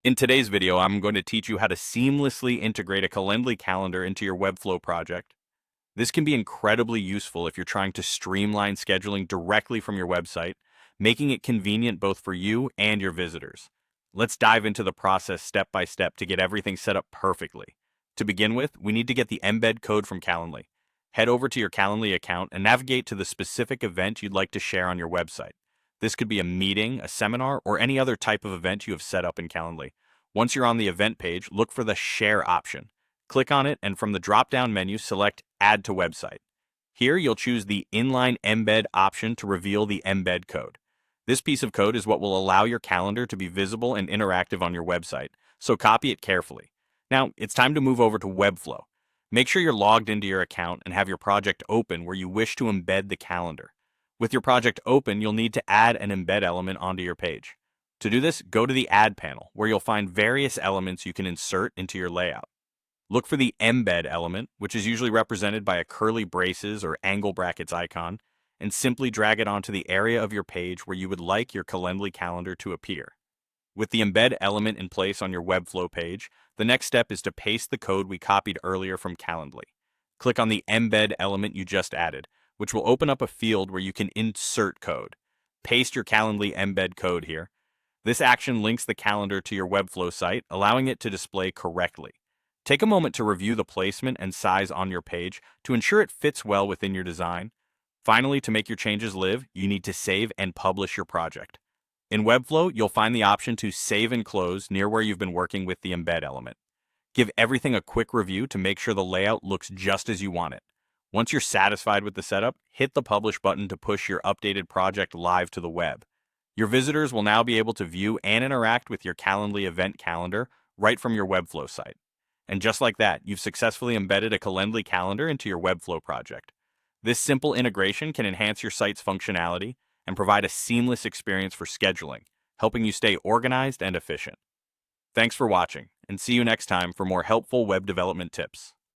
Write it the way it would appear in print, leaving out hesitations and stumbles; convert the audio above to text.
In today's video, I'm going to teach you how to seamlessly integrate a Calendly calendar into your Webflow project. This can be incredibly useful if you're trying to streamline scheduling directly from your website, making it convenient both for you and your visitors. Let's dive into the process step by step to get everything set up perfectly. To begin with, we need to get the embed code from Calendly. Head over to your Calendly account and navigate to the specific event you'd like to share on your website. This could be a meeting, a seminar, or any other type of event you have set up in Calendly. Once you're on the event page, look for the Share option. Click on it, and from the drop-down menu, select Add to Website. Here, you'll choose the Inline Embed option to reveal the embed code. This piece of code is what will allow your calendar to be visible and interactive on your website, so copy it carefully. Now, it's time to move over to Webflow. Make sure you're logged into your account and have your project open where you wish to embed the calendar. With your project open, you'll need to add an embed element onto your page. To do this, go to the Add panel, where you'll find various elements you can insert into your layout. Look for the Embed element, which is usually represented by a curly braces or angle brackets icon, and simply drag it onto the area of your page where you would like your Calendly calendar to appear. With the Embed element in place on your Webflow page, the next step is to paste the code we copied earlier from Calendly. Click on the Embed element you just added, which will open up a field where you can insert code. Paste your Calendly embed code here. This action links the calendar to your Webflow site, allowing it to display correctly. Take a moment to review the placement and size on your page to ensure it fits well within your design. Finally, to make your changes live, you need to save and publish your project. In Webflow, you'll find the option to save and close near where you've been working with the embed element. Give everything a quick review to make sure the layout looks just as you want it. Once you're satisfied with the setup, hit the Publish button to push your updated project live to the web. Your visitors will now be able to view and interact with your Calendly event calendar right from your Webflow site. And just like that, you've successfully embedded a Calendly calendar into your Webflow project. This simple integration can enhance your site's functionality and provide a seamless experience for scheduling, helping you stay organized and efficient. Thanks for watching, and see you next time for more helpful web development tips.